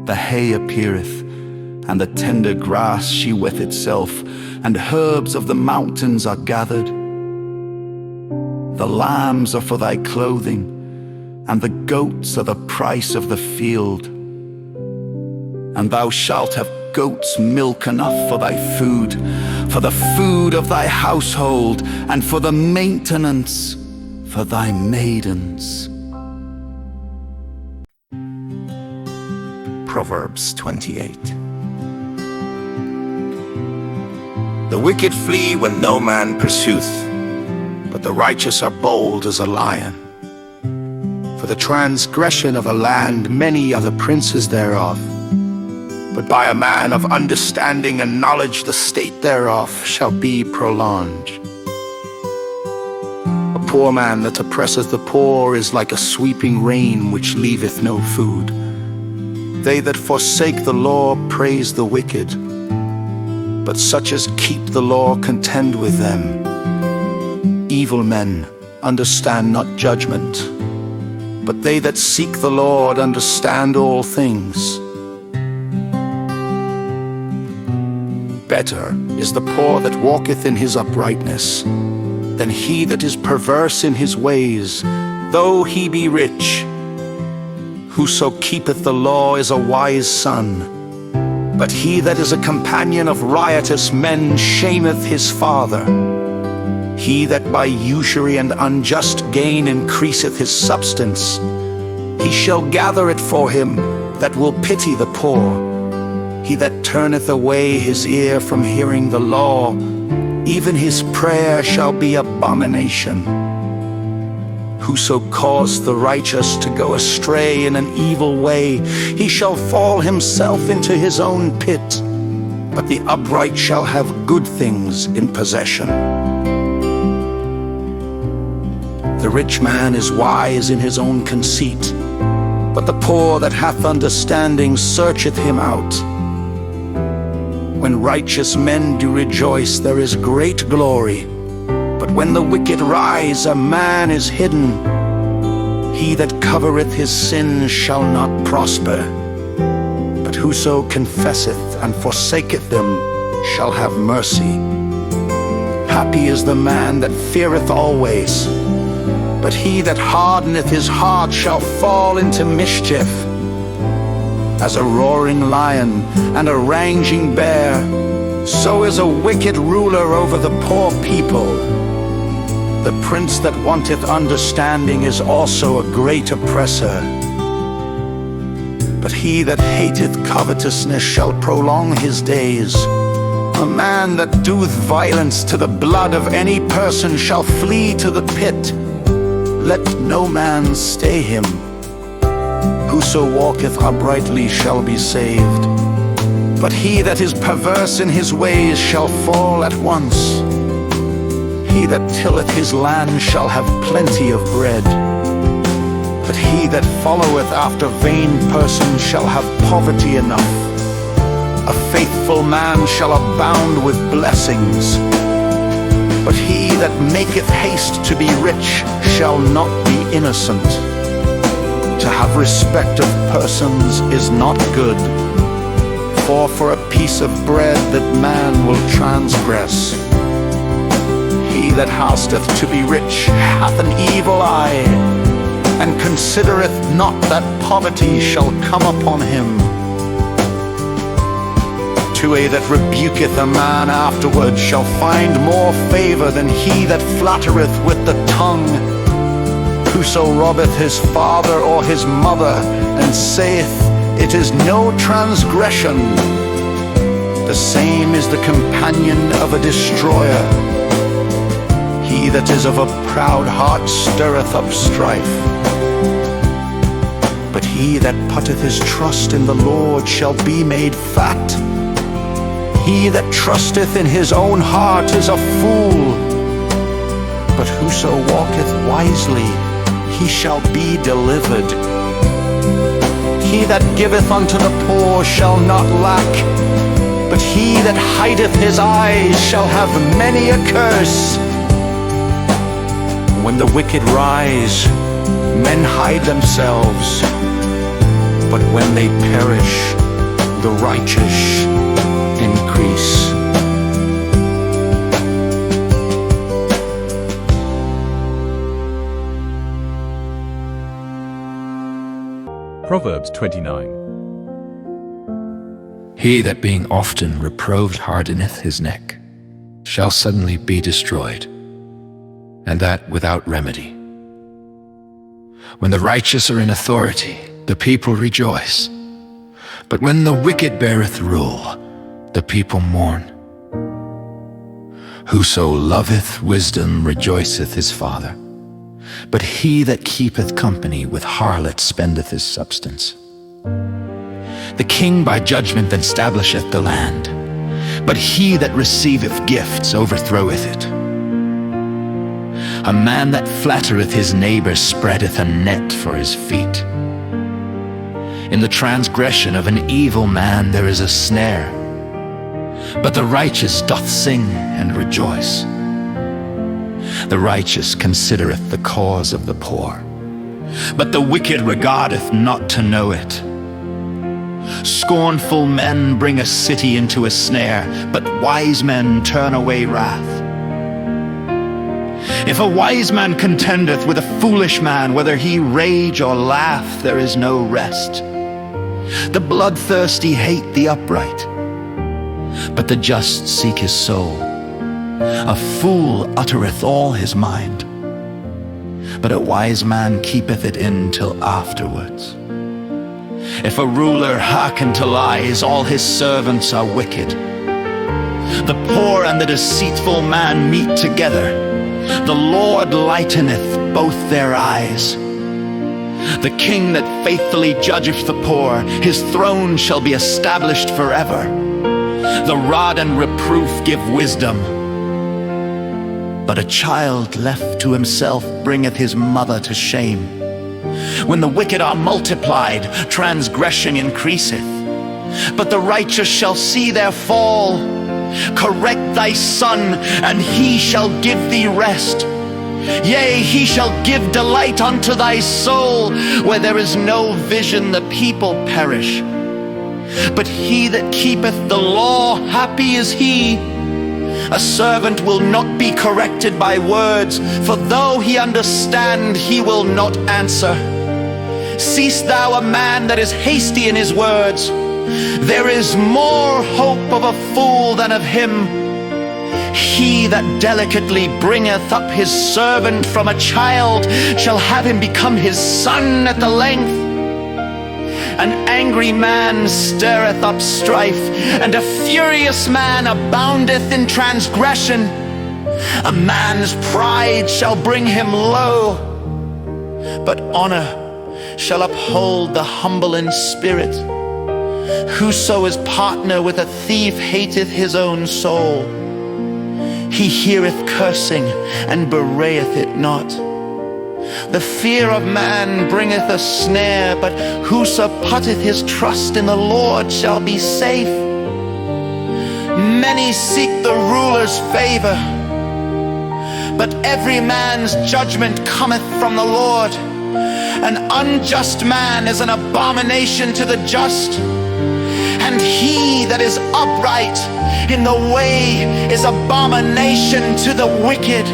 The hay appeareth, and the tender grass sheweth itself, and herbs of the mountains are gathered. The lambs are for thy clothing, and the goats are the price of the field. And thou shalt have goats' milk enough for thy food, for the food of thy household, and for the maintenance for thy maidens. Proverbs 28. The wicked flee when no man pursueth, but The righteous are bold as a lion. For the transgression of a land, many are the princes thereof. But by a man of understanding and knowledge, the state thereof shall be prolonged. A poor man that oppresseth the poor is like a sweeping rain which leaveth no food. They that forsake the law praise the wicked, but such as keep the law contend with them. Evil men understand not judgment, but they that seek the Lord understand all things. Better is the poor that walketh in his uprightness than he that is perverse in his ways, though he be rich. Whoso keepeth the law is a wise son, but he that is a companion of riotous men shameth his father. He that by usury and unjust gain increaseth his substance, he shall gather it for him that will pity the poor. He that turneth away his ear from hearing the law, even his prayer shall be abomination. Whoso caused the righteous to go astray in an evil way, he shall fall himself into his own pit, but the upright shall have good things in possession. The rich man is wise in his own conceit, but the poor that hath understanding searcheth him out. When righteous men do rejoice, there is great glory, but when the wicked rise, a man is hidden. He that covereth his sins shall not prosper, but whoso confesseth and forsaketh them shall have mercy. Happy is the man that feareth always, but he that hardeneth his heart shall fall into mischief. As a roaring lion and a raging bear, so is a wicked ruler over the poor people. The prince that wanteth understanding is also a great oppressor. But he that hateth covetousness shall prolong his days. A man that doeth violence to the blood of any person shall flee to the pit. Let no man stay him. Whoso walketh uprightly shall be saved, but he that is perverse in his ways shall fall at once. He that tilleth his land shall have plenty of bread, but he that followeth after vain persons shall have poverty enough. A faithful man shall abound with blessings, but he that maketh haste to be rich shall not be innocent. To have respect of persons is not good, for a piece of bread that man will transgress. He that hasteth to be rich hath an evil eye, and considereth not that poverty shall come upon him. To a that rebuketh a man afterward shall find more favor than he that flattereth with the tongue. Whoso robbeth his father or his mother, and saith, It is no transgression, the same is the companion of a destroyer. He that is of a proud heart stirreth up strife, but he that putteth his trust in the Lord shall be made fat. He that trusteth in his own heart is a fool, but whoso walketh wisely, he shall be delivered. He that giveth unto the poor shall not lack, but he that hideth his eyes shall have many a curse. When the wicked rise, men hide themselves, but when they perish, the righteous increase. Proverbs 29. He that being often reproved hardeneth his neck shall suddenly be destroyed, and that without remedy. When the righteous are in authority, the people rejoice, but when the wicked beareth rule, the people mourn. Whoso loveth wisdom rejoiceth his father, but he that keepeth company with harlots spendeth his substance. The king by judgment establisheth the land, but he that receiveth gifts overthroweth it. A man that flattereth his neighbor spreadeth a net for his feet. In the transgression of an evil man there is a snare, but the righteous doth sing and rejoice. The righteous considereth the cause of the poor, but the wicked regardeth not to know it. Scornful men bring a city into a snare, but wise men turn away wrath. If a wise man contendeth with a foolish man, whether he rage or laugh, there is no rest. The bloodthirsty hate the upright, but the just seek his soul. A fool uttereth all his mind, but a wise man keepeth it in till afterwards. If a ruler hearken to lies, all his servants are wicked. The poor and the deceitful man meet together. The Lord lighteneth both their eyes. The king that faithfully judgeth the poor, his throne shall be established forever. The rod and reproof give wisdom, but a child left to himself bringeth his mother to shame. When the wicked are multiplied, transgression increaseth, but the righteous shall see their fall. Correct thy son, and he shall give thee rest. Yea, he shall give delight unto thy soul. Where there is no vision, the people perish, but he that keepeth the law, happy is he. A servant will not be corrected by words, for though he understand, he will not answer. Seest thou a man that is hasty in his words? There is more hope of a fool than of him. He that delicately bringeth up his servant from a child shall have him become his son at the length. An angry man stirreth up strife, and a furious man aboundeth in transgression. A man's pride shall bring him low, but honor shall uphold the humble in spirit. Whoso is partner with a thief hateth his own soul. He heareth cursing and bewrayeth it not. The fear of man bringeth a snare, but whoso putteth his trust in the Lord shall be safe. Many seek the ruler's favor, but every man's judgment cometh from the Lord. An unjust man is an abomination to the just, and he that is upright in the way is abomination to the wicked.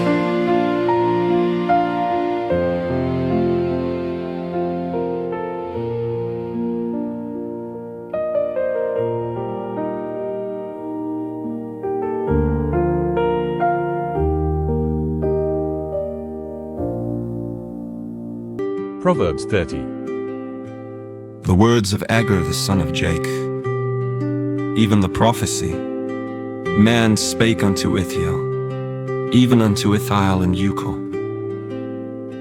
Proverbs 30. The words of Agur the son of Jake, even the prophecy, man spake unto Ithiel, even unto Ithiel and Ucal.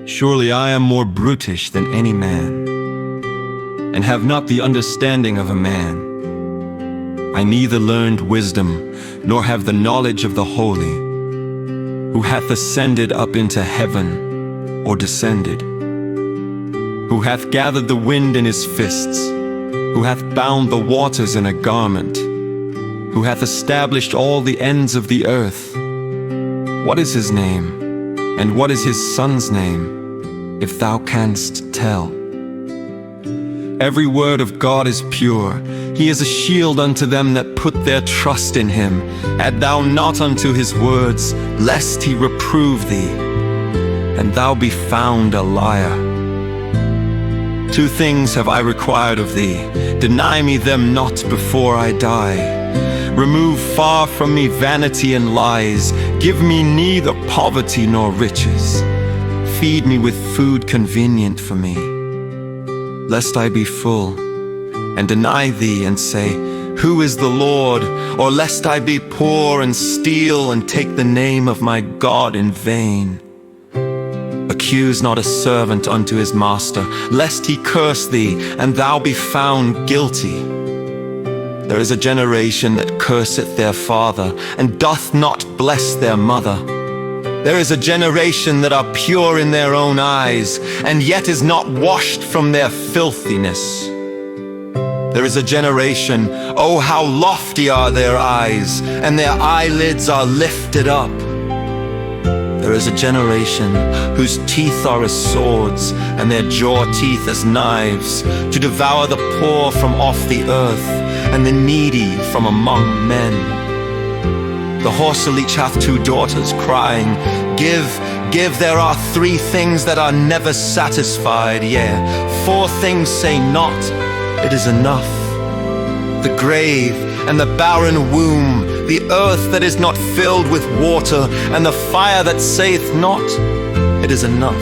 Surely I am more brutish than any man, and have not the understanding of a man. I neither learned wisdom, nor have the knowledge of the holy, who hath ascended up into heaven, or descended, who hath gathered the wind in his fists, who hath bound the waters in a garment, who hath established all the ends of the earth. What is his name, and what is his son's name, if thou canst tell? Every word of God is pure. He is a shield unto them that put their trust in him. Add thou not unto his words, lest he reprove thee, and thou be found a liar. 2 things have I required of thee, deny me them not before I die. Remove far from me vanity and lies, give me neither poverty nor riches. Feed me with food convenient for me, lest I be full, and deny thee and say, Who is the Lord? Or lest I be poor and steal and take the name of my God in vain. Accuse not a servant unto his master, lest he curse thee, and thou be found guilty. There is a generation that curseth their father, and doth not bless their mother. There is a generation that are pure in their own eyes, and yet is not washed from their filthiness. There is a generation, oh how lofty are their eyes, and their eyelids are lifted up. There is a generation whose teeth are as swords, and their jaw teeth as knives, to devour the poor from off the earth, and the needy from among men. The horse leech hath 2 daughters, crying, Give, give, there are 3 things that are never satisfied, yea, 4 things say not, it is enough. The grave and the barren womb, the earth that is not filled with water, and the fire that saith not, it is enough.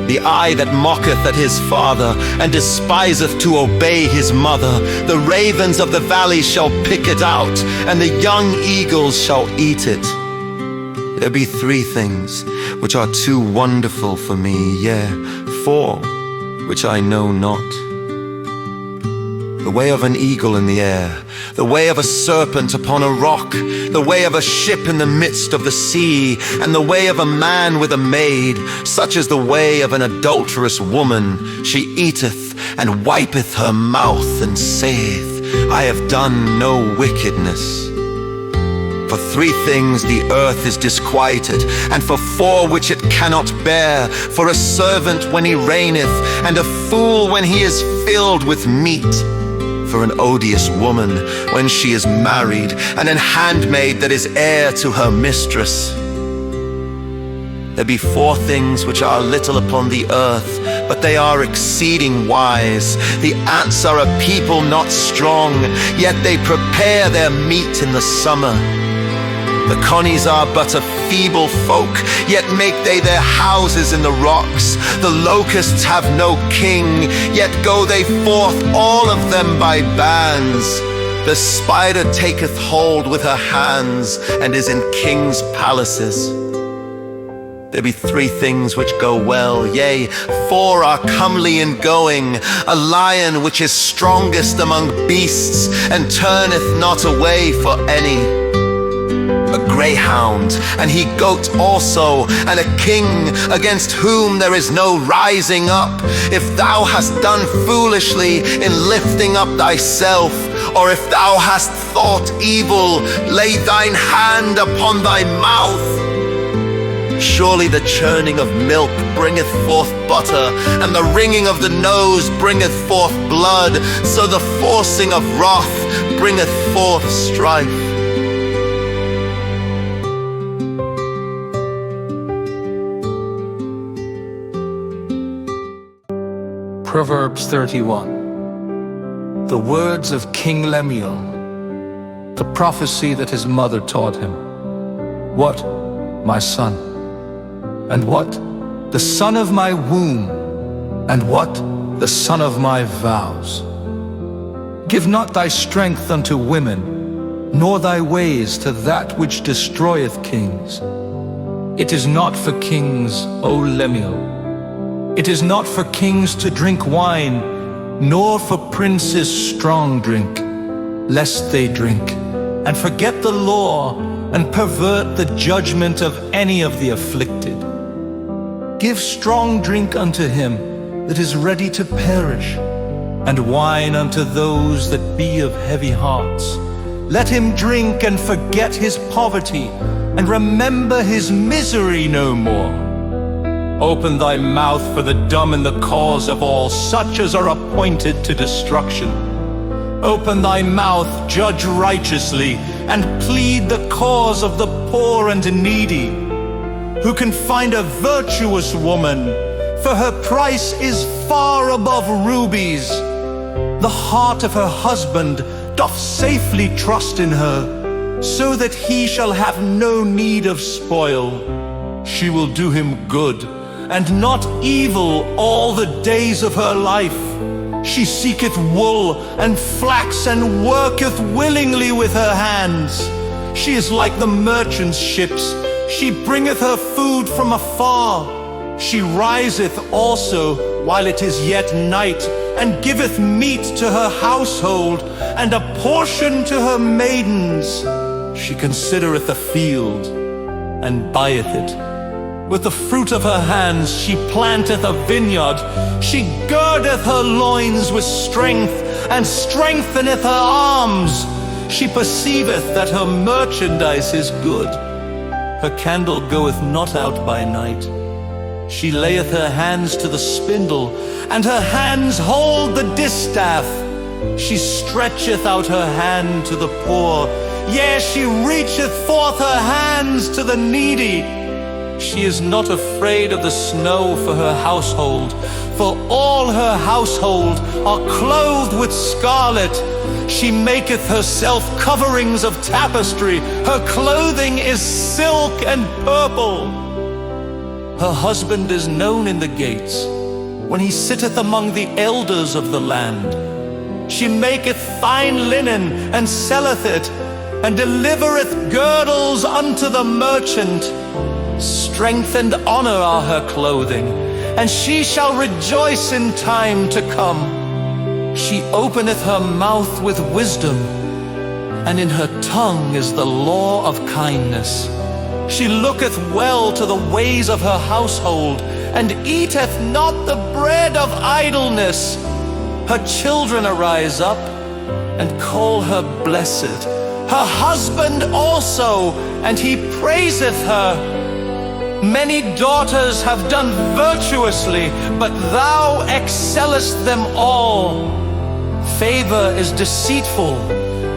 The eye that mocketh at his father, and despiseth to obey his mother, the ravens of the valley shall pick it out, and the young eagles shall eat it. There be 3 things which are too wonderful for me, yea, 4 which I know not. The way of an eagle in the air, the way of a serpent upon a rock, the way of a ship in the midst of the sea, and the way of a man with a maid, such is the way of an adulterous woman. She eateth and wipeth her mouth, and saith, I have done no wickedness. For 3 things the earth is disquieted, and for 4 which it cannot bear, for a servant when he reigneth, and a fool when he is filled with meat. For an odious woman when she is married, and an handmaid that is heir to her mistress. There be 4 things which are little upon the earth, but they are exceeding wise. The ants are a people not strong, yet they prepare their meat in the summer. The conies are but a feeble folk, yet make they their houses in the rocks. The locusts have no king, yet go they forth all of them by bands. The spider taketh hold with her hands, and is in kings' palaces. There be 3 things which go well, yea, 4 are comely in going. A lion which is strongest among beasts, and turneth not away for any. A greyhound, and he goat also, and a king against whom there is no rising up. If thou hast done foolishly in lifting up thyself, or if thou hast thought evil, lay thine hand upon thy mouth. Surely the churning of milk bringeth forth butter, and the wringing of the nose bringeth forth blood, so the forcing of wrath bringeth forth strife. Proverbs 31. The words of King Lemuel, the prophecy that his mother taught him. What, my son? And what, the son of my womb? And what, the son of my vows? Give not thy strength unto women, nor thy ways to that which destroyeth kings. It is not for kings, O Lemuel. It is not for kings to drink wine, nor for princes strong drink, lest they drink, and forget the law, and pervert the judgment of any of the afflicted. Give strong drink unto him that is ready to perish, and wine unto those that be of heavy hearts. Let him drink and forget his poverty, and remember his misery no more. Open thy mouth for the dumb in the cause of all such as are appointed to destruction. Open thy mouth, judge righteously, and plead the cause of the poor and needy. Who can find a virtuous woman? For her price is far above rubies. The heart of her husband doth safely trust in her, so that he shall have no need of spoil. She will do him good, and not evil all the days of her life. She seeketh wool and flax, and worketh willingly with her hands. She is like the merchant's ships. She bringeth her food from afar. She riseth also while it is yet night, and giveth meat to her household, and a portion to her maidens. She considereth the field, and buyeth it. With the fruit of her hands she planteth a vineyard. She girdeth her loins with strength, and strengtheneth her arms. She perceiveth that her merchandise is good. Her candle goeth not out by night. She layeth her hands to the spindle, and her hands hold the distaff. She stretcheth out her hand to the poor, yea, she reacheth forth her hands to the needy. She is not afraid of the snow for her household, for all her household are clothed with scarlet. She maketh herself coverings of tapestry. Her clothing is silk and purple. Her husband is known in the gates, when he sitteth among the elders of the land. She maketh fine linen, and selleth it, and delivereth girdles unto the merchant. Strength and honor are her clothing, and she shall rejoice in time to come. She openeth her mouth with wisdom, and in her tongue is the law of kindness. She looketh well to the ways of her household, and eateth not the bread of idleness. Her children arise up, and call her blessed. Her husband also, and he praiseth her. Many daughters have done virtuously, but thou excellest them all. Favor is deceitful,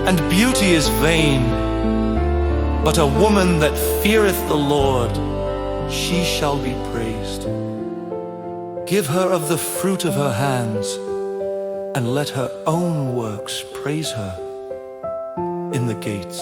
and beauty is vain. But a woman that feareth the Lord, she shall be praised. Give her of the fruit of her hands, and let her own works praise her in the gates.